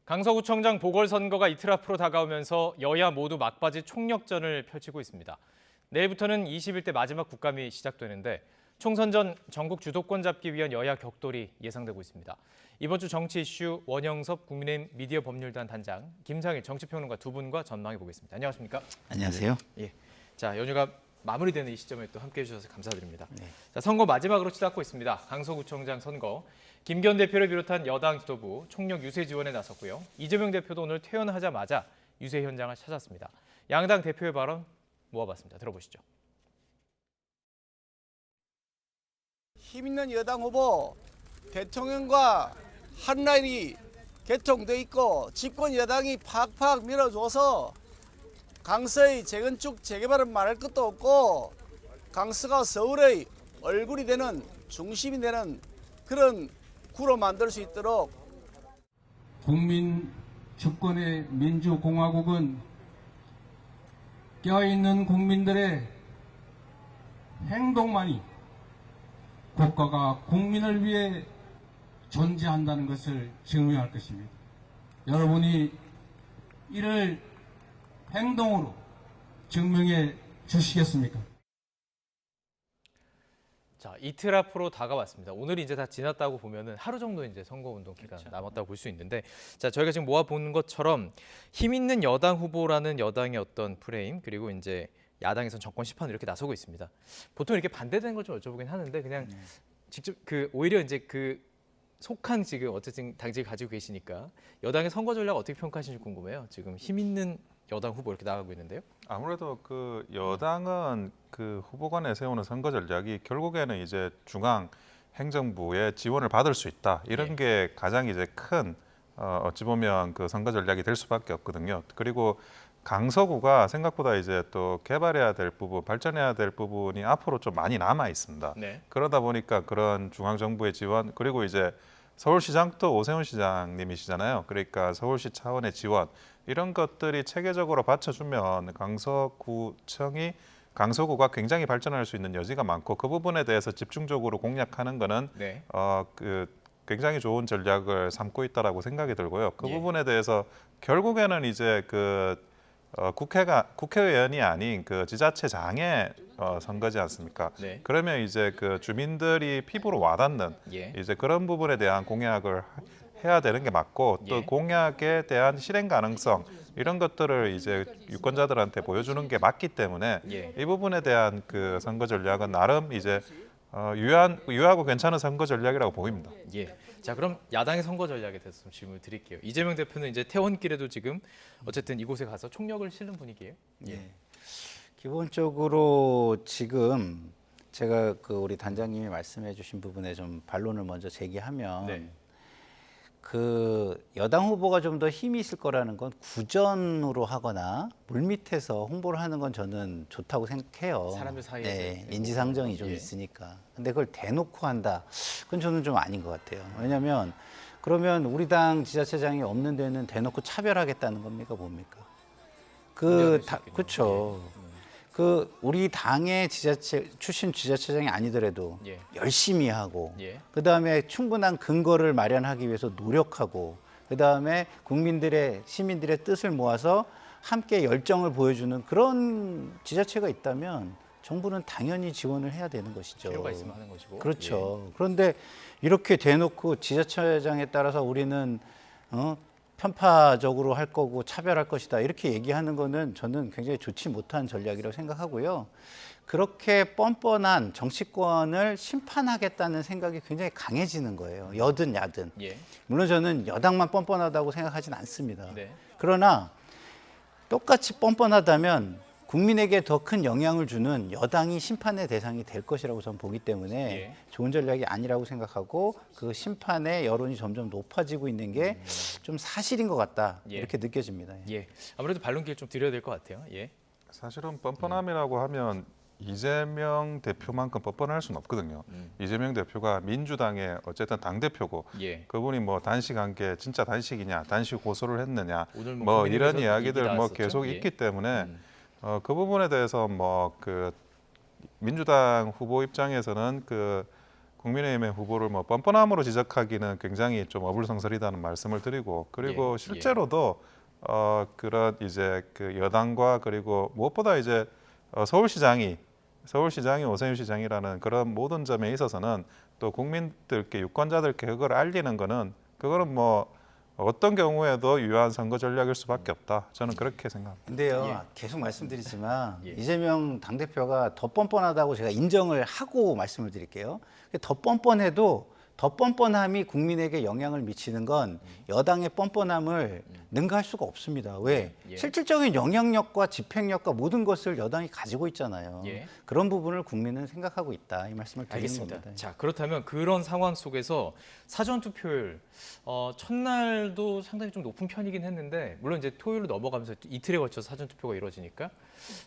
강서구청장 보궐선거가 이틀 앞으로 다가오면서 여야 모두 막바지 총력전을 펼치고 있습니다. 내일부터는 21대 마지막 국감이 시작되는데 총선 전 전국 주도권 잡기 위한 여야 격돌이 예상되고 있습니다. 이번 주 정치 이슈 원영섭 국민의힘 미디어 법률단 단장, 김상일 정치평론가 두 분과 전망해 보겠습니다. 안녕하십니까? 안녕하세요. 예. 자, 연휴가 마무리되는 이 시점에 또 함께해 주셔서 감사드립니다. 네. 자, 선거 마지막으로 치닫고 있습니다. 강서구청장 선거. 김기현 대표를 비롯한 여당 지도부 총력 유세 지원에 나섰고요. 이재명 대표도 오늘 퇴원하자마자 유세 현장을 찾았습니다. 양당 대표의 발언 모아봤습니다. 들어보시죠. 힘있는 여당 후보 대통령과 한 라인이 개통돼 있고 집권 여당이 팍팍 밀어줘서 강서의 재건축 재개발은 말할 것도 없고 강서가 서울의 얼굴이 되는 중심이 되는 그런 구로 만들 수 있도록 국민 주권의 민주공화국은 껴있는 국민들의 행동만이 국가가 국민을 위해 존재한다는 것을 증명할 것입니다. 여러분이 이를 행동으로 증명해 주시겠습니까? 자, 이틀 앞으로 다가왔습니다. 오늘이 이제 다 지났다고 보면은 하루 정도 이제 선거운동 기간 남았다고 볼 수 있는데, 자, 저희가 지금 모아보는 것처럼 힘 있는 여당 후보라는 여당의 어떤 프레임, 그리고 이제 야당에서는 정권 심판 이렇게 나서고 있습니다. 보통 이렇게 반대되는 걸 좀 여쭤보긴 하는데 그냥 직접 오히려 이제 속한 지금 어쨌든 당직을 가지고 계시니까 여당의 선거 전략 어떻게 평가하시는지 궁금해요. 지금 힘 있는 여당 후보 이렇게 나가고 있는데요. 아무래도 여당은 후보 간에 세우는 선거 전략이 결국에는 이제 중앙 행정부의 지원을 받을 수 있다. 이런 게 가장 이제 큰 어찌 보면 선거 전략이 될 수밖에 없거든요. 그리고 강서구가 생각보다 이제 또 개발해야 될 부분, 발전해야 될 부분이 앞으로 좀 많이 남아 있습니다. 네. 그러다 보니까 그런 중앙 정부의 지원, 그리고 이제 서울시장도 오세훈 시장님이시잖아요. 그러니까 서울시 차원의 지원 이런 것들이 체계적으로 받쳐주면 강서구가 굉장히 발전할 수 있는 여지가 많고 그 부분에 대해서 집중적으로 공략하는 거는 굉장히 좋은 전략을 삼고 있다라고 생각이 들고요. 그 부분에 대해서 결국에는 이제 국회의원이 아닌 지자체장의 선거지 않습니까? 네. 그러면 이제 주민들이 피부로 와닿는 이제 그런 부분에 대한 공약을 해야 되는 게 맞고 또 공약에 대한 실행 가능성 이런 것들을 이제 유권자들한테 보여주는 게 맞기 때문에 이 부분에 대한 선거 전략은 나름 이제 유효하고 괜찮은 선거 전략이라고 보입니다. 자, 그럼 야당의 선거 전략에 대해서 좀 질문을 드릴게요. 이재명 대표는 이제 퇴원길에도 지금 어쨌든 이곳에 가서 총력을 실는 분위기예요. 기본적으로 지금 제가 우리 단장님이 말씀해주신 부분에 좀 반론을 먼저 제기하면 여당 후보가 좀 더 힘이 있을 거라는 건 구전으로 하거나 물밑에서 홍보를 하는 건 저는 좋다고 생각해요. 사람들 사이에서 인지상정이 좀 있으니까. 근데 그걸 대놓고 한다. 그건 저는 좀 아닌 것 같아요. 왜냐하면 그러면 우리 당 지자체장이 없는 데는 대놓고 차별하겠다는 겁니까, 뭡니까? 그렇죠. 우리 당의 출신 지자체장이 아니더라도 열심히 하고 그다음에 충분한 근거를 마련하기 위해서 노력하고 그다음에 시민들의 뜻을 모아서 함께 열정을 보여주는 그런 지자체가 있다면 정부는 당연히 지원을 해야 되는 것이죠. 필요가 있으면 하는 것이고. 그렇죠. 그런데 이렇게 대놓고 지자체장에 따라서 우리는 편파적으로 할 거고 차별할 것이다 이렇게 얘기하는 거는 저는 굉장히 좋지 못한 전략이라고 생각하고요. 그렇게 뻔뻔한 정치권을 심판하겠다는 생각이 굉장히 강해지는 거예요. 여든 야든. 물론 저는 여당만 뻔뻔하다고 생각하진 않습니다. 그러나 똑같이 뻔뻔하다면 국민에게 더 큰 영향을 주는 여당이 심판의 대상이 될 것이라고 저는 보기 때문에 좋은 전략이 아니라고 생각하고 그 심판의 여론이 점점 높아지고 있는 게 좀 사실인 것 같다 이렇게 느껴집니다. 아무래도 반론기를 좀 드려야 될 것 같아요. 사실은 뻔뻔함이라고 하면 이재명 대표만큼 뻔뻔할 수는 없거든요. 이재명 대표가 민주당의 어쨌든 당대표고 그분이 단식한 게 진짜 단식이냐, 단식 고소를 했느냐, 이런 이야기들 계속 있기 때문에 그 부분에 대해서 민주당 후보 입장에서는 국민의힘의 후보를 뭐 뻔뻔함으로 지적하기는 굉장히 좀 어불성설이다는 말씀을 드리고 그리고 예, 실제로도 그런 이제 그 여당과 그리고 무엇보다 이제 서울시장이 오세훈 시장이라는 그런 모든 점에 있어서는 또 국민들께 유권자들께 그걸 알리는 거는 그거는 뭐 어떤 경우에도 유효한 선거 전략일 수밖에 없다. 저는 그렇게 생각합니다. 근데요, 예. 계속 말씀드리지만 예. 이재명 당대표가 더 뻔뻔하다고 제가 인정을 하고 말씀을 드릴게요. 더 뻔뻔해도 더 뻔뻔함이 국민에게 영향을 미치는 건 여당의 뻔뻔함을 능가할 수가 없습니다. 왜? 예. 실질적인 영향력과 집행력과 모든 것을 여당이 가지고 있잖아요. 예. 그런 부분을 국민은 생각하고 있다. 이 말씀을 드리는 알겠습니다. 겁니다. 자, 그렇다면 그런 상황 속에서 사전 투표율 첫날도 상당히 좀 높은 편이긴 했는데 물론 이제 토요일로 넘어가면서 이틀에 걸쳐서 사전 투표가 이루어지니까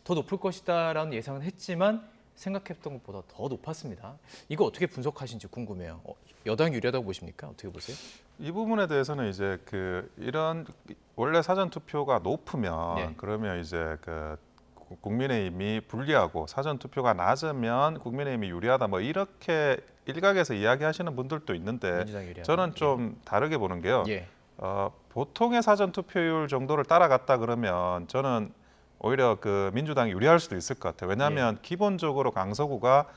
더 높을 것이다라는 예상은 했지만 생각했던 것보다 더 높았습니다. 이거 어떻게 분석하신지 궁금해요. 여당이 유리하다고 보십니까? 어떻게 보세요? 이 부분에 대해서는 이제 그 이런 원래 사전 투표가 높으면 네. 그러면 이제 그 국민의힘이 불리하고 사전 투표가 낮으면 국민의힘이 유리하다 뭐 이렇게 일각에서 이야기하시는 분들도 있는데 민주당이 유리하다. 저는 좀 다르게 보는 게요. 예. 보통의 사전 투표율 정도를 따라갔다 그러면 저는 오히려 그 민주당이 유리할 수도 있을 것 같아요. 왜냐하면 기본적으로 강서구가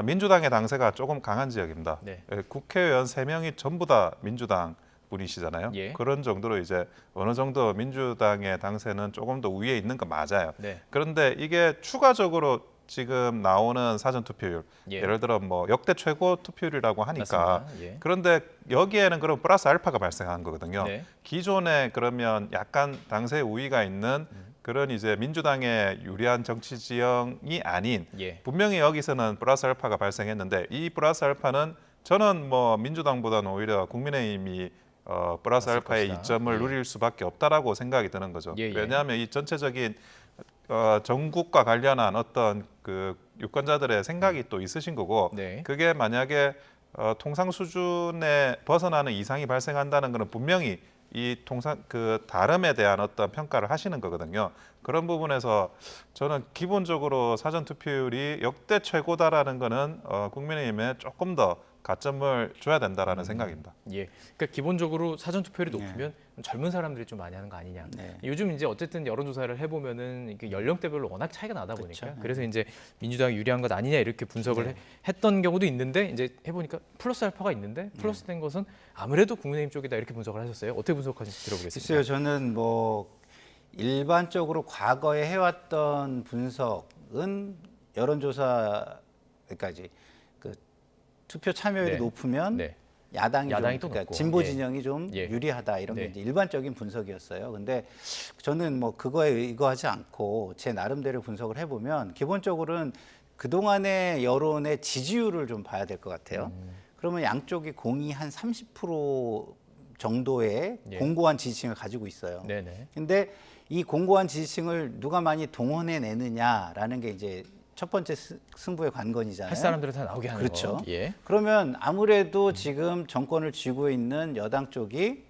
민주당의 당세가 조금 강한 지역입니다. 네. 국회의원 3명이 전부 다 민주당 분이시잖아요. 예. 그런 정도로 이제 어느 정도 민주당의 당세는 조금 더 위에 있는 거 맞아요. 네. 그런데 이게 추가적으로 지금 나오는 사전 투표율, 예. 예를 들어 뭐 역대 최고 투표율이라고 하니까 맞습니다. 예. 그런데 여기에는 그럼 플러스 알파가 발생한 거거든요. 네. 기존에 그러면 약간 당세 우위가 있는 그런 이제 민주당의 유리한 정치 지형이 아닌 예. 분명히 여기서는 플러스 알파가 발생했는데 이 플러스 알파는 저는 뭐 민주당보다는 오히려 국민의힘이 플러스 맞을 알파의 것이다. 이점을 예. 누릴 수밖에 없다라고 생각이 드는 거죠. 예, 예. 왜냐하면 이 전체적인 전국과 관련한 어떤 그 유권자들의 생각이 또 있으신 거고 네. 그게 만약에 통상 수준에 벗어나는 이상이 발생한다는 것은 분명히 이 통상 그 다름에 대한 어떤 평가를 하시는 거거든요. 그런 부분에서 저는 기본적으로 사전 투표율이 역대 최고다라는 거는 국민의힘에 조금 더 가점을 줘야 된다라는 생각입니다. 예. 그러니까 기본적으로 사전 투표율이 네. 높으면 젊은 사람들이 좀 많이 하는 거 아니냐. 네. 요즘 이제 어쨌든 여론조사를 해보면은 이게 연령대별로 워낙 차이가 나다 보니까 그렇죠. 그래서 이제 민주당이 유리한 것 아니냐 이렇게 분석을 했던 경우도 있는데 이제 해보니까 플러스 알파가 있는데 플러스 된 것은 아무래도 국민의힘 쪽이다 이렇게 분석을 하셨어요. 어떻게 분석하실지 들어보겠습니다. 글쎄요, 저는 뭐 일반적으로 과거에 해왔던 분석은 여론조사 그러니까 그 투표 참여율이 네. 높으면 네. 야당이 야당이 좀 또 그러니까 높고. 진보 예. 진영이 좀 예. 유리하다 이런 게 네. 이제 일반적인 분석이었어요. 근데 저는 뭐 그거에 의거하지 않고 제 나름대로 분석을 해보면 기본적으로는 그동안의 여론의 지지율을 좀 봐야 될 것 같아요. 그러면 양쪽이 공이 한 30% 정도의 예. 공고한 지지층을 가지고 있어요. 네네. 근데 이 공고한 지지층을 누가 많이 동원해내느냐라는 게 이제 첫 번째 승부의 관건이잖아요. 할 사람들은 다 나오게 하는 그렇죠. 거. 예. 그러면 아무래도 지금 정권을 쥐고 있는 여당 쪽이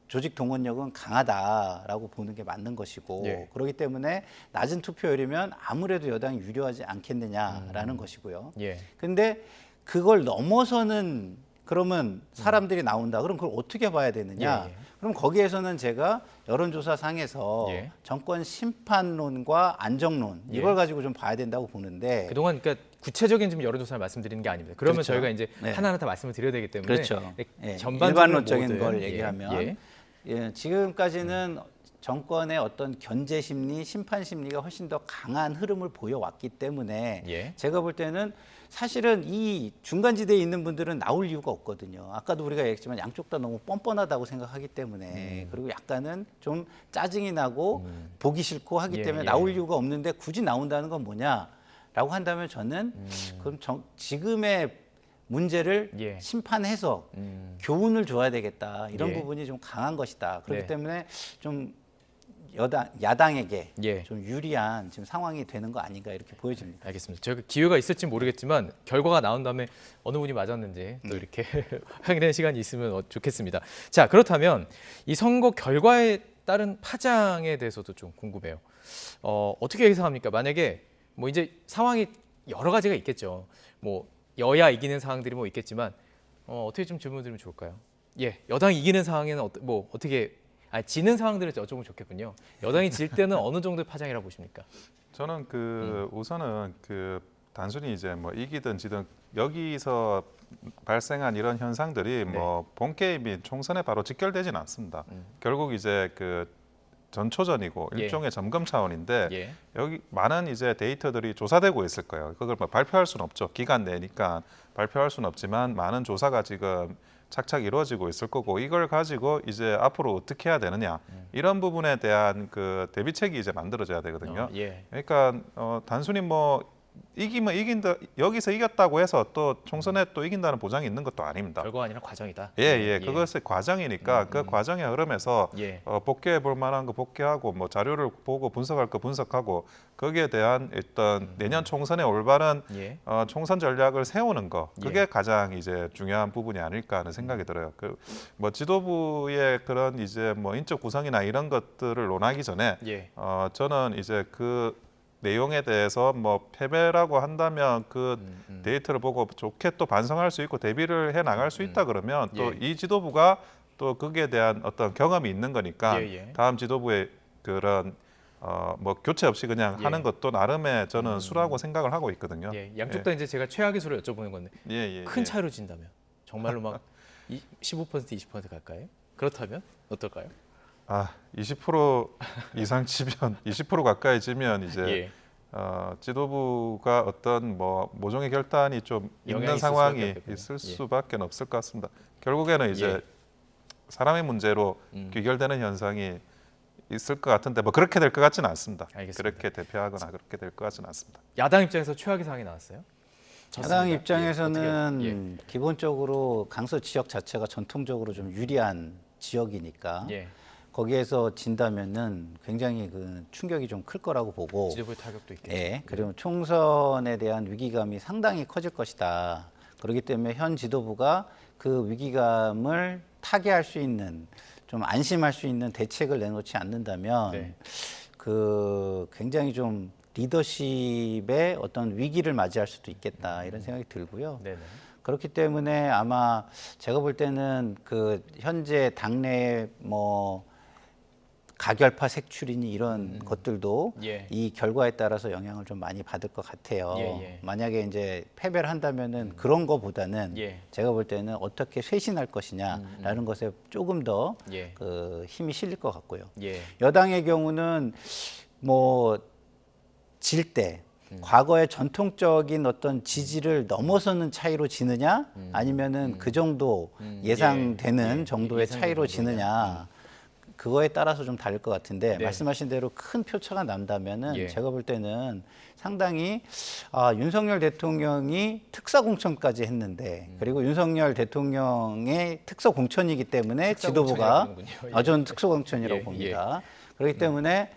조직 동원력은 강하다라고 보는 게 맞는 것이고 예. 그렇기 때문에 낮은 투표율이면 아무래도 여당이 유리하지 않겠느냐라는 것이고요. 예. 근데 그걸 넘어서는 그러면 사람들이 나온다. 그럼 그걸 어떻게 봐야 되느냐? 예, 예. 그럼 거기에서는 제가 여론조사 상에서 예. 정권 심판론과 안정론 예. 이걸 가지고 좀 봐야 된다고 보는데 그동안 그러니까 구체적인 지금 여론조사를 말씀드리는 게 아닙니다. 그러면 그렇죠. 저희가 이제 네. 하나하나 다 말씀을 드려야 되기 때문에 그렇죠. 예, 전반적으로 일반론적인 모든, 걸 예, 얘기하면 예. 예, 지금까지는 정권의 어떤 견제 심리, 심판 심리가 훨씬 더 강한 흐름을 보여왔기 때문에 예. 제가 볼 때는 사실은 이 중간지대에 있는 분들은 나올 이유가 없거든요. 아까도 우리가 얘기했지만 양쪽 다 너무 뻔뻔하다고 생각하기 때문에 그리고 약간은 좀 짜증이 나고 보기 싫고 하기 예, 때문에 예. 나올 이유가 없는데 굳이 나온다는 건 뭐냐라고 한다면 저는 그럼 지금의 문제를 예. 심판해서 교훈을 줘야 되겠다 이런 예. 부분이 좀 강한 것이다. 그렇기 네. 때문에 좀 야당에게 예. 좀 유리한 지금 상황이 되는 거 아닌가 이렇게 보여집니다. 알겠습니다. 저희가 기회가 있을지 모르겠지만 결과가 나온 다음에 어느 분이 맞았는지 또 이렇게 확인하는 시간이 있으면 좋겠습니다. 자, 그렇다면 이 선거 결과에 따른 파장에 대해서도 좀 궁금해요. 어떻게 예상합니까? 만약에 뭐 이제 상황이 여러 가지가 있겠죠. 뭐 여야 이기는 상황들이 뭐 있겠지만 어떻게 좀 질문드리면 좋을까요? 예, 여당이 이기는 상황에는 뭐 어떻게 지는 상황들을 여쭤보면 좋겠군요. 여당이 질 때는 어느 정도의 파장이라고 보십니까? 저는 우선은 단순히 이제 뭐 이기든 지든 여기서 발생한 이런 현상들이 뭐 본게임인 총선에 바로 직결되지는 않습니다. 결국 이제 전초전이고 예. 일종의 점검 차원인데 예. 여기 많은 이제 데이터들이 조사되고 있을 거예요. 그걸 뭐 발표할 수는 없죠. 기간 내니까 발표할 수는 없지만 많은 조사가 지금 착착 이루어지고 있을 거고 이걸 가지고 이제 앞으로 어떻게 해야 되느냐 이런 부분에 대한 대비책이 이제 만들어져야 되거든요. 예. 그러니까 단순히 뭐 이기면 이긴다 여기서 이겼다고 해서 또 총선에 또 이긴다는 보장이 있는 것도 아닙니다. 결과가 아니라 과정이다. 예. 그것이 과정이니까 그 과정의 흐름에서 예. 복귀해 볼 만한 거 복귀하고 뭐 자료를 보고 분석할 거 분석하고 거기에 대한 어떤 내년 총선에 올바른 예. 총선 전략을 세우는 거 그게 예. 가장 이제 중요한 부분이 아닐까 하는 생각이 들어요. 뭐 지도부의 그런 이제 뭐 인적 구성이나 이런 것들을 논하기 전에 예. 저는 이제 내용에 대해서 뭐 패배라고 한다면 데이터를 보고 좋게 또 반성할 수 있고 대비를 해 나갈 수 있다 그러면 또 이 지도부가 또 거기에 대한 어떤 경험이 있는 거니까 다음 지도부의 그런 뭐 교체 없이 그냥 하는 것도 나름의 저는 수라고 생각을 하고 있거든요. 예. 양쪽 다 이제 제가 최악의 수를 여쭤보는 건데 큰 차이로 진다면 정말로 막 15% 20% 갈까요? 그렇다면 어떨까요? 20% 이상 치면 20% 가까이 지면 이제 지도부가 어떤 뭐 모종의 결단이 좀 있는 상황이 있을 수밖에 없을 것 같습니다. 결국에는 이제 사람의 문제로 귀결되는 현상이 있을 것 같은데 뭐 그렇게 될 것 같지는 않습니다. 알겠습니다. 그렇게 대표하거나 그렇게 될 것 같지는 않습니다. 야당 입장에서 최악의 상황이 나왔어요? 야당 입장에서는 어떻게, 기본적으로 강서 지역 자체가 전통적으로 좀 유리한 지역이니까 거기에서 진다면은 굉장히 충격이 좀 클 거라고 보고 지도부의 타격도 있겠죠. 예, 그리고 총선에 대한 위기감이 상당히 커질 것이다. 그렇기 때문에 현 지도부가 그 위기감을 타개할 수 있는 좀 안심할 수 있는 대책을 내놓지 않는다면 굉장히 좀 리더십의 어떤 위기를 맞이할 수도 있겠다 이런 생각이 들고요. 네네. 그렇기 때문에 아마 제가 볼 때는 현재 당내 뭐 가결파 색출이니 이런 것들도 이 결과에 따라서 영향을 좀 많이 받을 것 같아요. 만약에 이제 패배를 한다면은 그런 거보다는 제가 볼 때는 어떻게 쇄신할 것이냐라는 것에 조금 더 힘이 실릴 것 같고요. 여당의 경우는 뭐 질 때 과거의 전통적인 어떤 지지를 넘어서는 차이로 지느냐 아니면은 그 정도 예상되는 정도의 차이로 지느냐 그거에 따라서 좀 다를 것 같은데 말씀하신 대로 큰 표차가 난다면은 제가 볼 때는 상당히 윤석열 대통령이 특사공천까지 했는데 그리고 윤석열 대통령의 특사공천이기 때문에 지도부가 저는 특사공천이라고 봅니다. 그렇기 때문에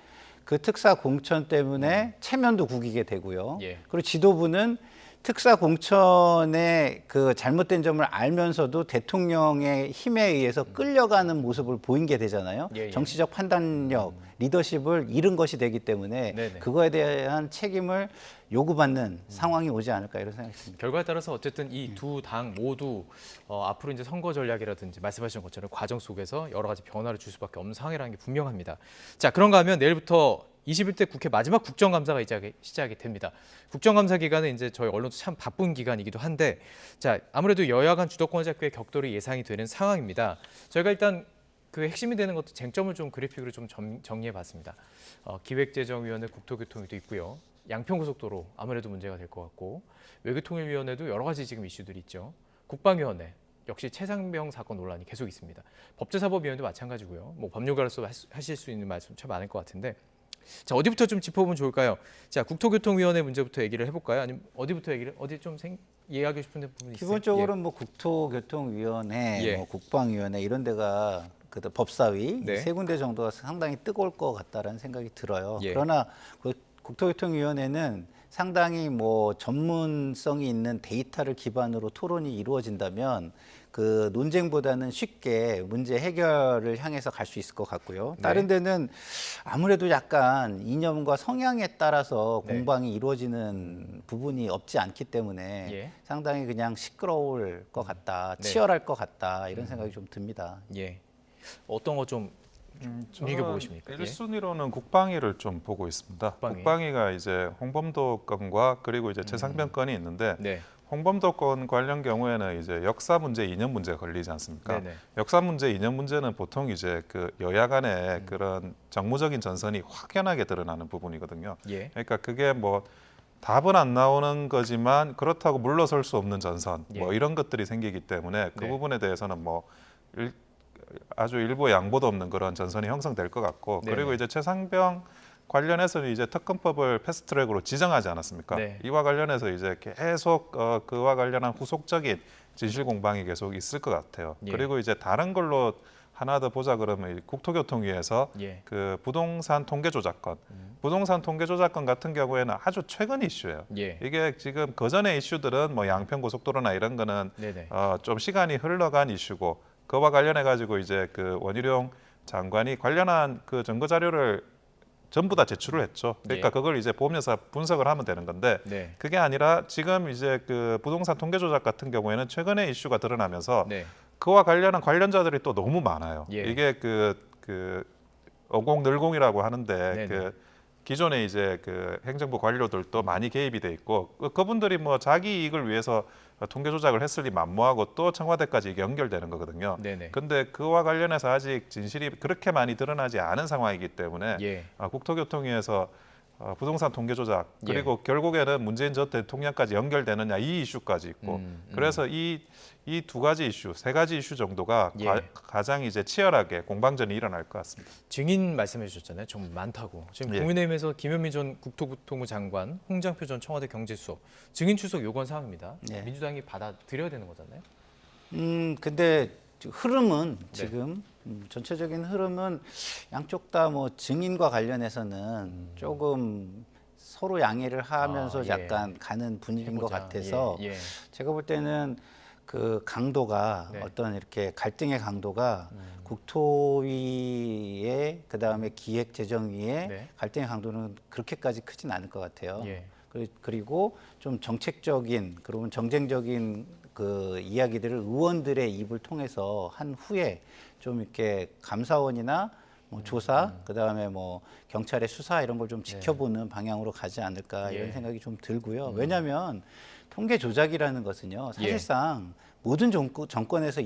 그 특사공천 때문에 체면도 구기게 되고요. 그리고 지도부는 특사공천의 잘못된 점을 알면서도 대통령의 힘에 의해서 끌려가는 모습을 보인 게 되잖아요. 정치적 판단력, 리더십을 잃은 것이 되기 때문에 그거에 대한 책임을 요구받는 상황이 오지 않을까 이런 생각이 듭니다. 결과에 따라서 어쨌든 이 두 당 모두 앞으로 이제 선거 전략이라든지 말씀하신 것처럼 과정 속에서 여러 가지 변화를 줄 수밖에 없는 상황이라는 게 분명합니다. 자, 그런가 하면 내일부터 21대 국회 마지막 국정감사가 이제 시작이 됩니다. 국정감사 기간은 이제 저희 언론도 참 바쁜 기간이기도 한데, 자, 아무래도 여야 간 주도권 잡기의 격돌이 예상이 되는 상황입니다. 저희가 일단 핵심이 되는 것도 쟁점을 좀 그래픽으로 좀 정리해봤습니다. 기획재정위원회 국토교통위도 있고요. 양평고속도로 아무래도 문제가 될 것 같고, 외교통일위원회도 여러 가지 지금 이슈들이 있죠. 국방위원회 역시 최상병 사건 논란이 계속 있습니다. 법제사법위원회도 마찬가지고요. 뭐 법률가로서 하실 수 있는 말씀 참 많을 것 같은데, 자, 어디부터 좀 짚어보면 좋을까요? 자, 국토교통위원회 문제부터 얘기를 해볼까요? 아니면 어디부터 이해하고 싶은 부분이 있어요? 기본적으로 뭐 국토교통위원회, 뭐 국방위원회 이런 데가 법사위 세 군데 정도가 상당히 뜨거울 것 같다라는 생각이 들어요. 그러나 국토교통위원회는 상당히 뭐 전문성이 있는 데이터를 기반으로 토론이 이루어진다면 그 논쟁보다는 쉽게 문제 해결을 향해서 갈 수 있을 것 같고요. 네. 다른 데는 아무래도 약간 이념과 성향에 따라서 네. 공방이 이루어지는 부분이 없지 않기 때문에 예. 상당히 그냥 시끄러울 것 같다, 네. 치열할 것 같다 이런 생각이 좀 듭니다. 예. 어떤 거좀 눈여겨보고 계십니까? 예. 1순위로는 국방위를 좀 보고 있습니다. 국방위. 국방위가 이제 홍범도 건과 그리고 이제 최상병 건이 있는데 네. 홍범도 건 관련 경우에는 이제 역사 문제, 이념 문제가 걸리지 않습니까? 네네. 역사 문제, 이념 문제는 보통 이제 그 여야 간의 그런 정무적인 전선이 확연하게 드러나는 부분이거든요. 예. 그러니까 그게 뭐 답은 안 나오는 거지만 그렇다고 물러설 수 없는 전선 예. 뭐 이런 것들이 생기기 때문에 그 네. 부분에 대해서는 뭐 아주 일부 양보도 없는 그런 전선이 형성될 것 같고 네네. 그리고 이제 최상병 관련해서는 이제 특검법을 패스트트랙으로 지정하지 않았습니까? 네. 이와 관련해서 이제 계속 그와 관련한 후속적인 진실 공방이 계속 있을 것 같아요. 예. 그리고 이제 다른 걸로 하나 더 보자 그러면 이 국토교통위에서 예. 그 부동산 통계 조작건, 부동산 통계 조작건 같은 경우에는 아주 최근 이슈예요. 예. 이게 지금 그전의 이슈들은 뭐 양평 고속도로나 이런 거는 네네. 좀 시간이 흘러간 이슈고 그와 관련해 가지고 이제 그 원희룡 장관이 관련한 그 증거 자료를 전부 다 제출을 했죠. 그러니까 예. 그걸 이제 보면서 분석을 하면 되는 건데 네. 그게 아니라 지금 이제 그 부동산 통계 조작 같은 경우에는 최근에 이슈가 드러나면서 네. 그와 관련한 관련자들이 또 너무 많아요. 예. 이게 그 어공늘공이라고 하는데 네네. 그 기존에 이제 그 행정부 관료들도 많이 개입이 돼 있고 그분들이 뭐 자기 이익을 위해서 통계 조작을 했을리 만무하고 또 청와대까지 이게 연결되는 거거든요. 네네. 근데 그와 관련해서 아직 진실이 그렇게 많이 드러나지 않은 상황이기 때문에 예. 국토교통위에서 부동산 통계 조작 그리고 결국에는 문재인 전 대통령까지 연결되느냐 이 이슈까지 있고 그래서 이 두 가지 이슈, 세 가지 이슈 정도가 예. 가장 이제 치열하게 공방전이 일어날 것 같습니다. 증인 말씀해 주셨잖아요. 좀 많다고. 지금 예. 국민의힘에서 김현미 전 국토교통부 장관, 홍장표 전 청와대 경제수석 증인 출석 요구한 사항입니다. 네. 민주당이 받아들여야 되는 거잖아요. 근데 흐름은 네. 지금 전체적인 흐름은 양쪽 다 뭐 증인과 관련해서는 조금 서로 양해를 하면서 예. 약간 가는 분위기인 것 해보자. 같아서 예. 예. 제가 볼 때는 그 강도가 네. 어떤 이렇게 갈등의 강도가 국토위에 그다음에 기획재정위에 네. 갈등의 강도는 그렇게까지 크진 않을 것 같아요. 예. 그리고 좀 정책적인 그러면 정쟁적인 그 이야기들을 의원들의 입을 통해서 한 후에 좀 이렇게 감사원이나 뭐 조사 그다음에 뭐 경찰의 수사 이런 걸 좀 지켜보는 방향으로 가지 않을까 예. 이런 생각이 좀 들고요. 왜냐하면 통계 조작이라는 것은요 예. 사실상 모든 정권에서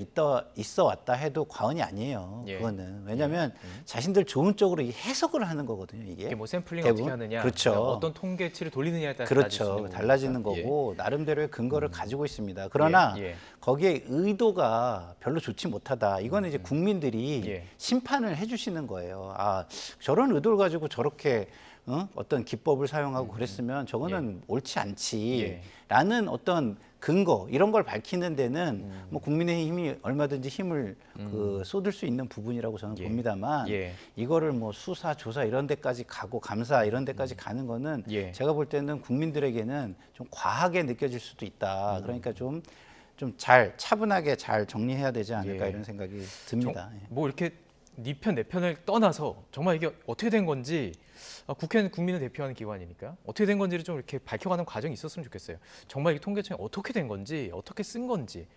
있어 왔다 해도 과언이 아니에요. 예. 그거는 왜냐하면 자신들 좋은 쪽으로 해석을 하는 거거든요. 이게 뭐 샘플링 대부분? 어떻게 하느냐, 그렇죠. 그다음 어떤 통계치를 돌리느냐에 따라 달라질 수 그렇죠. 있는 달라지는 거니까. 거고 나름대로의 근거를 가지고 있습니다. 그러나 예. 거기에 의도가 별로 좋지 못하다. 이거는 이제 국민들이 예. 심판을 해주시는 거예요. 아 저런 의도를 가지고 저렇게 어떤 기법을 사용하고 그랬으면 저거는 옳지 않지라는 어떤 근거 이런 걸 밝히는 데는 뭐 국민의힘이 얼마든지 힘을 쏟을 수 있는 부분이라고 저는 예. 봅니다만 예. 이거를 뭐 수사 조사 이런 데까지 가고 감사 이런 데까지 가는 거는 예. 제가 볼 때는 국민들에게는 좀 과하게 느껴질 수도 있다. 그러니까 좀 잘 차분하게 잘 정리해야 되지 않을까 예. 이런 생각이 듭니다. 예. 뭐 이렇게 네 편 내 편을 떠나서 정말 이게 어떻게 된 건지 국회는 국민을 대표하는 기관이니까 어떻게 된 건지를 좀 이렇게 밝혀가는 과정이 있었으면 좋겠어요. 정말 이 통계청이 어떻게 된 건지 어떻게 쓴 건지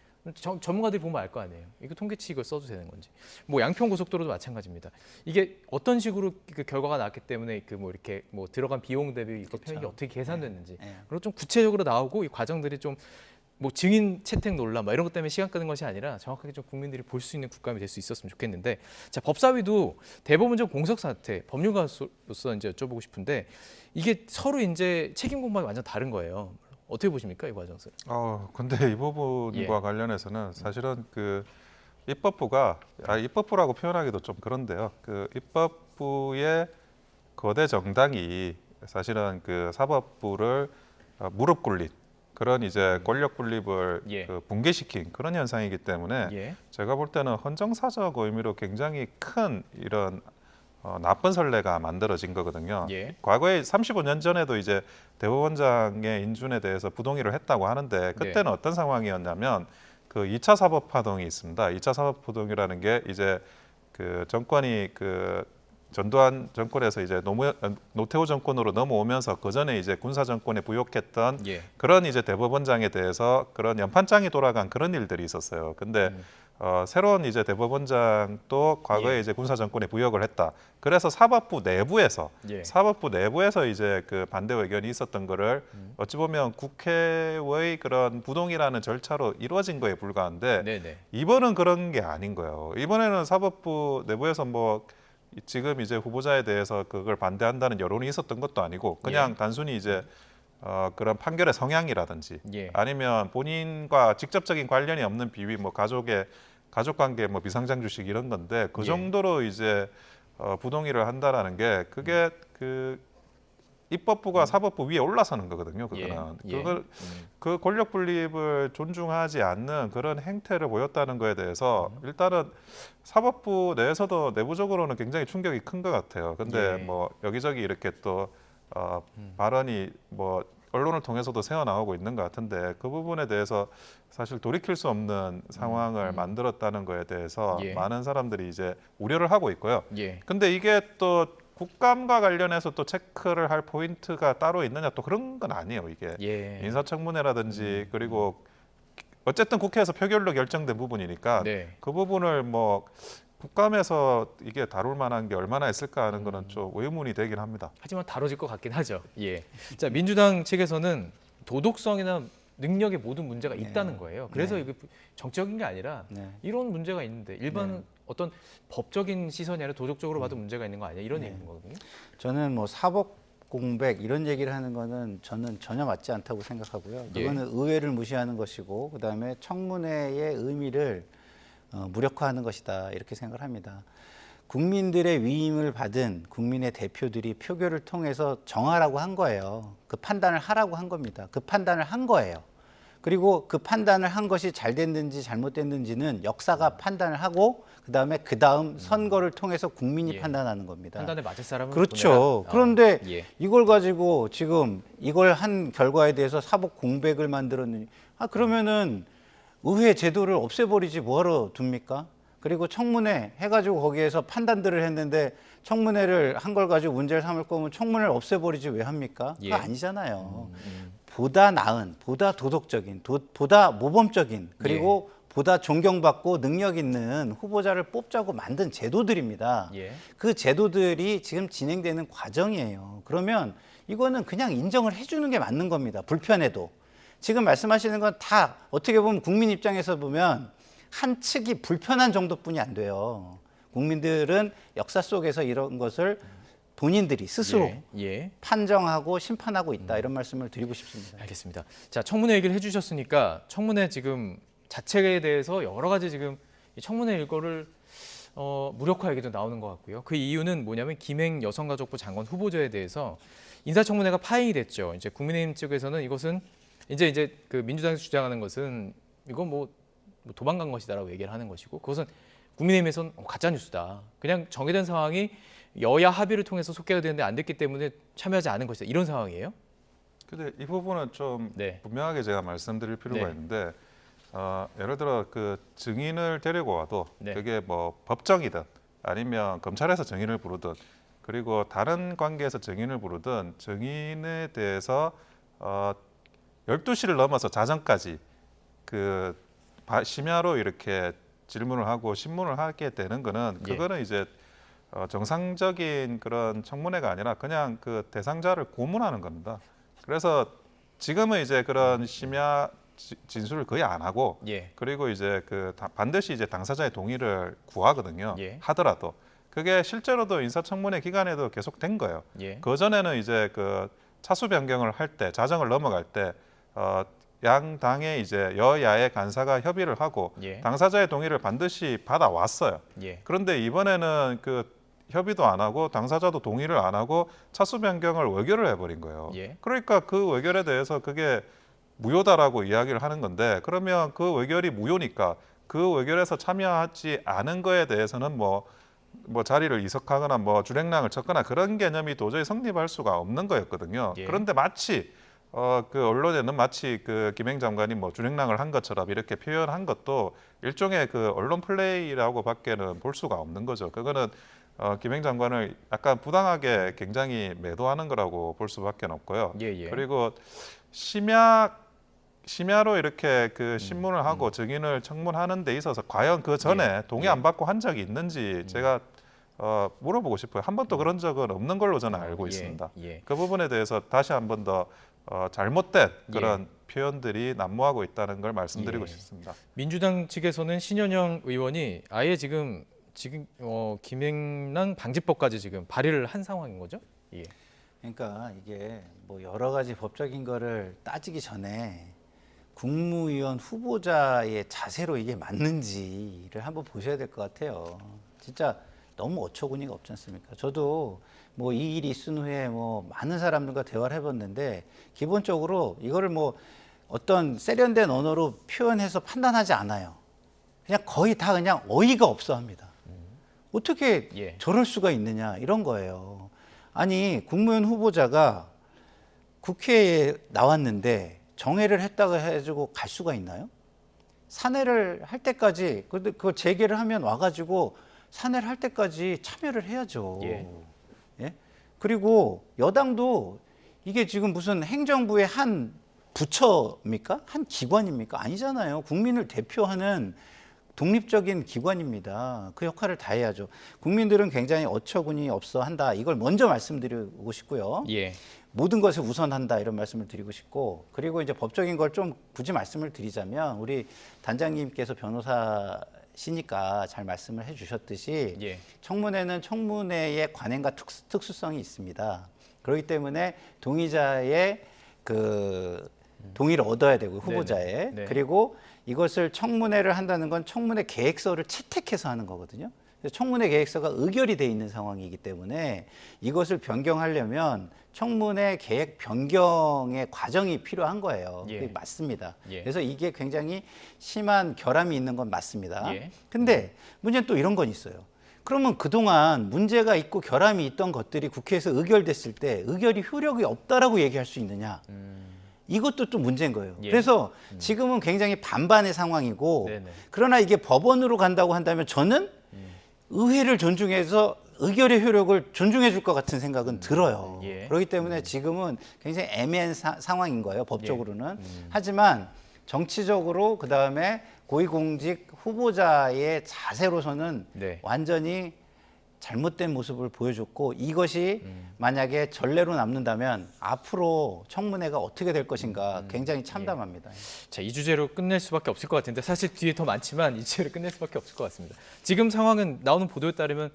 전문가들이 보면 알 거 아니에요. 이거 통계치 이걸 써도 되는 건지. 뭐 양평 고속도로도 마찬가지입니다. 이게 어떤 식으로 그 결과가 나왔기 때문에 그 뭐 이렇게 뭐 들어간 비용 대비 이거 편익이 어떻게 계산됐는지 네. 그리고 좀 구체적으로 나오고 이 과정들이 좀 뭐 증인 채택 논란 이런 것 때문에 시간 끄는 것이 아니라 정확하게 좀 국민들이 볼 수 있는 국감이 될 수 있었으면 좋겠는데 자 법사위도 대법원장 공석 사태 법률가로서 이제 여쭤보고 싶은데 이게 서로 이제 책임 공방이 완전 다른 거예요. 어떻게 보십니까 이 과정을? 근데 이 부분과 예. 관련해서는 사실은 그 입법부가 입법부라고 표현하기도 좀 그런데요. 그 입법부의 거대 정당이 사실은 그 사법부를 무릎 꿇린 그런 이제 권력 분립을 예. 그 붕괴시킨 그런 현상이기 때문에 예. 제가 볼 때는 헌정사적 의미로 굉장히 큰 이런 나쁜 선례가 만들어진 거거든요. 예. 과거에 35년 전에도 이제 대법원장의 인준에 대해서 부동의를 했다고 하는데 그때는 어떤 상황이었냐면 그 2차 사법 파동이 있습니다. 2차 사법 파동이라는 게 이제 그 정권이 그 전두환 정권에서 이제 노태우 정권으로 넘어오면서 그 전에 이제 군사 정권에 부역했던 예. 그런 이제 대법원장에 대해서 그런 연판장이 돌아간 그런 일들이 있었어요. 근데 새로운 이제 대법원장도 과거에 예. 이제 군사 정권에 부역을 했다. 그래서 사법부 내부에서 이제 그 반대 의견이 있었던 거를 어찌 보면 국회의 그런 부동이라는 절차로 이루어진 거에 불과한데 네네. 이번은 그런 게 아닌 거예요. 이번에는 사법부 내부에서 뭐 지금 이제 후보자에 대해서 그걸 반대한다는 여론이 있었던 것도 아니고 그냥 단순히 이제 그런 판결의 성향이라든지 예. 아니면 본인과 직접적인 관련이 없는 비위, 뭐 가족관계, 뭐 비상장 주식 이런 건데 그 예. 정도로 이제 부동의를 한다라는 게 그게 그 입법부가 사법부 위에 올라서는 거거든요. 그거는 예. 그걸 그 권력 분립을 존중하지 않는 그런 행태를 보였다는 거에 대해서 일단은 사법부 내에서도 내부적으로는 굉장히 충격이 큰 것 같아요. 근데 예. 뭐 여기저기 이렇게 또 발언이 뭐 언론을 통해서도 새어나오고 있는 것 같은데 그 부분에 대해서 사실 돌이킬 수 없는 상황을 만들었다는 거에 대해서 예. 많은 사람들이 이제 우려를 하고 있고요. 예. 근데 이게 또 국감과 관련해서 또 체크를 할 포인트가 따로 있느냐 또 그런 건 아니에요. 이게 예. 인사청문회라든지 그리고 어쨌든 국회에서 표결로 결정된 부분이니까 네. 그 부분을 뭐 국감에서 이게 다룰 만한 게 얼마나 있을까 하는 거는 좀 의문이 되긴 합니다. 하지만 다뤄질 것 같긴 하죠. 예. 자, 민주당 측에서는 도덕성이나 능력에 모든 문제가 있다는 거예요. 그래서 이게 정적인 게 아니라 네. 이런 문제가 있는데 일반 어떤 법적인 시선이 아니라 도덕적으로 봐도 문제가 있는 거 아니야? 이런 얘기인 거거든요. 저는 뭐 사법 공백 이런 얘기를 하는 거는 저는 전혀 맞지 않다고 생각하고요. 그거는 의회를 무시하는 것이고 그다음에 청문회의 의미를 무력화하는 것이다 이렇게 생각을 합니다. 국민들의 위임을 받은 국민의 대표들이 표결을 통해서 정하라고 한 거예요. 그 판단을 하라고 한 겁니다. 그 판단을 한 거예요. 그리고 그 판단을 한 것이 잘 됐는지 잘못됐는지는 역사가 판단을 하고 그다음 선거를 통해서 국민이 예. 판단하는 겁니다. 판단에 맞을 사람은 그렇죠. 보내라. 그런데 예. 이걸 가지고 지금 이걸 한 결과에 대해서 사법 공백을 만들었느니 그러면은 의회 제도를 없애버리지 뭐하러 둡니까? 그리고 청문회 해가지고 거기에서 판단들을 했는데 청문회를 한 걸 가지고 문제를 삼을 거면 청문회를 없애버리지 왜 합니까? 예. 그거 아니잖아요. 보다 나은, 보다 도덕적인, 보다 모범적인 그리고 보다 존경받고 능력 있는 후보자를 뽑자고 만든 제도들입니다. 예. 그 제도들이 지금 진행되는 과정이에요. 그러면 이거는 그냥 인정을 해주는 게 맞는 겁니다. 불편해도. 지금 말씀하시는 건 다 어떻게 보면 국민 입장에서 보면 한 측이 불편한 정도뿐이 안 돼요. 국민들은 역사 속에서 이런 것을 본인들이 스스로 예. 판정하고 심판하고 있다 이런 말씀을 드리고 싶습니다. 알겠습니다. 자, 청문회 얘기를 해주셨으니까 청문회 지금 자체에 대해서 여러 가지 지금 이 청문회 일거를 무력화 얘기도 나오는 것 같고요. 그 이유는 뭐냐면 김행 여성가족부 장관 후보자에 대해서 인사청문회가 파행이 됐죠. 이제 국민의힘 측에서는 이것은 이제 그 민주당에서 주장하는 것은 이건 뭐 도망간 것이다라고 얘기를 하는 것이고 그것은 국민의힘에서는 가짜 뉴스다. 그냥 정해진 상황이 여야 합의를 통해서 속개가 되는데 안 됐기 때문에 참여하지 않은 것이다. 이런 상황이에요? 근데 이 부분은 좀 네. 분명하게 제가 말씀드릴 필요가 네. 있는데 예를 들어 그 증인을 데리고 와도 네. 그게 뭐 법정이든 아니면 검찰에서 증인을 부르든 그리고 다른 관계에서 증인을 부르든 증인에 대해서 12시를 넘어서 자정까지 그 심야로 이렇게 질문을 하고 신문을 하게 되는 거는 그거는 이제 정상적인 그런 청문회가 아니라 그냥 그 대상자를 고문하는 겁니다. 그래서 지금은 이제 그런 심야 진술을 거의 안 하고 예. 그리고 이제 그 반드시 이제 당사자의 동의를 구하거든요. 예. 하더라도 그게 실제로도 인사청문회 기간에도 계속 된 거예요. 예. 그 전에는 이제 그 차수 변경을 할 때 자정을 넘어갈 때 양 당의 이제 여야의 간사가 협의를 하고 예. 당사자의 동의를 반드시 받아왔어요. 예. 그런데 이번에는 그 협의도 안 하고 당사자도 동의를 안 하고 차수 변경을 의결을 해버린 거예요. 예. 그러니까 그 의결에 대해서 그게 무효다라고 이야기를 하는 건데 그러면 그 의결이 무효니까 그 의결에서 참여하지 않은 거에 대해서는 뭐 자리를 이석하거나 뭐 주랭랑을 쳤거나 그런 개념이 도저히 성립할 수가 없는 거였거든요. 예. 그런데 마치 그 언론에는 마치 그 김행 장관이 뭐 준행랑을 한 것처럼 이렇게 표현한 것도 일종의 그 언론 플레이라고밖에는 볼 수가 없는 거죠. 그거는 김행 장관을 약간 부당하게 굉장히 매도하는 거라고 볼 수밖에 없고요. 예, 예. 그리고 심야로 이렇게 그 신문을 하고 증인을 청문하는 데 있어서 과연 그 전에 동의 안 받고 한 적이 있는지 제가 물어보고 싶어요. 한 번도 그런 적은 없는 걸로 저는 알고 있습니다. 예. 그 부분에 대해서 다시 한 번 더 잘못된 그런 표현들이 난무하고 있다는 걸 말씀드리고 예. 싶습니다. 민주당 측에서는 신현영 의원이 아예 지금 김행랑 방지법까지 지금 발의를 한 상황인 거죠? 예. 그러니까 이게 뭐 여러 가지 법적인 거를 따지기 전에 국무위원 후보자의 자세로 이게 맞는지를 한번 보셔야 될 것 같아요. 진짜 너무 어처구니가 없지 않습니까? 저도 뭐 이 일이 있은 후에 뭐 많은 사람들과 대화를 해봤는데 기본적으로 이거를 뭐 어떤 세련된 언어로 표현해서 판단하지 않아요. 그냥 거의 다 그냥 어이가 없어 합니다. 어떻게 예. 저럴 수가 있느냐 이런 거예요. 아니 국무위원 후보자가 국회에 나왔는데 정회를 했다고 해가지고 갈 수가 있나요? 산회를 할 때까지 그거 재개를 하면 와가지고 산회를 할 때까지 참여를 해야죠. 예. 예? 그리고 여당도 이게 지금 무슨 행정부의 한 부처입니까? 한 기관입니까? 아니잖아요. 국민을 대표하는 독립적인 기관입니다. 그 역할을 다 해야죠. 국민들은 굉장히 어처구니 없어 한다. 이걸 먼저 말씀드리고 싶고요. 예. 모든 것을 우선한다 이런 말씀을 드리고 싶고, 그리고 이제 법적인 걸 좀 굳이 말씀을 드리자면 우리 단장님께서 변호사시니까 잘 말씀을 해주셨듯이 예. 청문회는 청문회의 관행과 특수성이 있습니다. 그렇기 때문에 동의자의 그 동의를 얻어야 되고 후보자의 네네. 네. 그리고 이것을 청문회를 한다는 건 청문회 계획서를 채택해서 하는 거거든요. 그래서 청문회 계획서가 의결이 돼 있는 상황이기 때문에 이것을 변경하려면 청문회 계획 변경의 과정이 필요한 거예요. 예. 그게 맞습니다. 예. 그래서 이게 굉장히 심한 결함이 있는 건 맞습니다. 예. 근데 문제는 또 이런 건 있어요. 그러면 그동안 문제가 있고 결함이 있던 것들이 국회에서 의결됐을 때 의결이 효력이 없다라고 얘기할 수 있느냐? 이것도 또 문제인 거예요. 예. 그래서 지금은 굉장히 반반의 상황이고, 네네. 그러나 이게 법원으로 간다고 한다면 저는 의회를 존중해서 의결의 효력을 존중해 줄 것 같은 생각은 들어요. 예. 그렇기 때문에 지금은 굉장히 애매한 상황인 거예요, 법적으로는. 하지만 정치적으로 그다음에 고위공직 후보자의 자세로서는 네. 완전히 잘못된 모습을 보여줬고, 이것이 만약에 전례로 남는다면 앞으로 청문회가 어떻게 될 것인가 굉장히 참담합니다. 자, 이 주제로 끝낼 수밖에 없을 것 같은데 사실 뒤에 더 많지만 이 주제로 끝낼 수밖에 없을 것 같습니다. 지금 상황은 나오는 보도에 따르면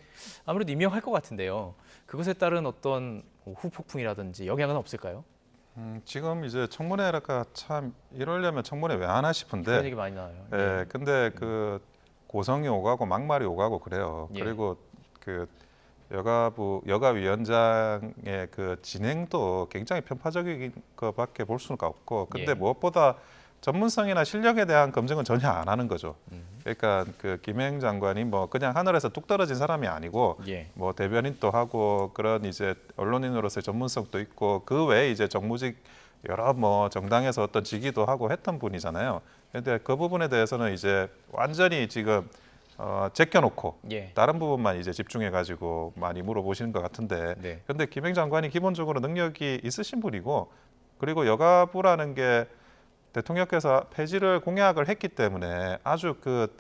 아무래도 임명할 것 같은데요. 그것에 따른 어떤 후폭풍이라든지 영향은 없을까요? 지금 이제 청문회가 참 이러려면 청문회 왜 하나 싶은데 그런 얘기 많이 나와요. 예, 근데 그 고성이 오가고 막말이 오가고 그래요. 예. 그리고 그 여가위원장의 그 진행도 굉장히 편파적인 것밖에 볼 수가 없고, 근데 예. 무엇보다 전문성이나 실력에 대한 검증은 전혀 안 하는 거죠. 그러니까 그 김행 장관이 뭐 그냥 하늘에서 뚝 떨어진 사람이 아니고 예. 뭐 대변인도 하고 그런 이제 언론인으로서의 전문성도 있고 그 외에 이제 정무직 여러 뭐 정당에서 어떤 직위도 하고 했던 분이잖아요. 근데 그 부분에 대해서는 이제 완전히 지금 제껴놓고 예. 다른 부분만 이제 집중해가지고 많이 물어보시는 것 같은데, 네. 근데 김행 장관이 기본적으로 능력이 있으신 분이고, 그리고 여가부라는 게 대통령께서 폐지를 공약을 했기 때문에 아주 그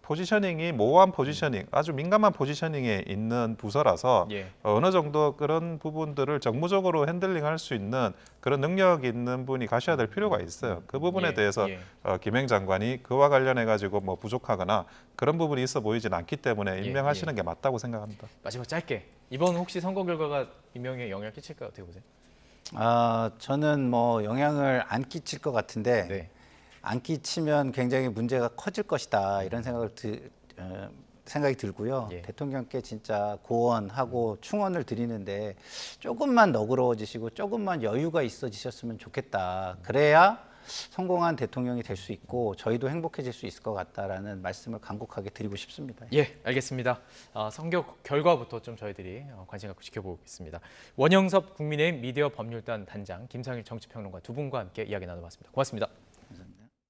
포지셔닝이 모호한 포지셔닝, 아주 민감한 포지셔닝에 있는 부서라서 예. 어느 정도 그런 부분들을 정무적으로 핸들링할 수 있는 그런 능력 있는 분이 가셔야 될 필요가 있어요. 그 부분에 예, 대해서 예. 김행 장관이 그와 관련해 가지고 뭐 부족하거나 그런 부분이 있어 보이지는 않기 때문에 예, 임명하시는 게 맞다고 생각합니다. 마지막 짧게 이번 혹시 선거 결과가 임명에 영향을 끼칠까요? 어떻게 보세요? 저는 뭐 영향을 안 끼칠 것 같은데, 네. 안 끼치면 굉장히 문제가 커질 것이다 이런 생각이 들고요. 예. 대통령께 진짜 고언하고 충언을 드리는데 조금만 너그러워지시고 조금만 여유가 있어지셨으면 좋겠다. 그래야 성공한 대통령이 될 수 있고 저희도 행복해질 수 있을 것 같다라는 말씀을 간곡하게 드리고 싶습니다. 예, 알겠습니다. 선거 결과부터 좀 저희들이 관심 갖고 지켜보겠습니다. 원영섭 국민의힘 미디어 법률단 단장, 김상일 정치평론가 두 분과 함께 이야기 나눠봤습니다. 고맙습니다.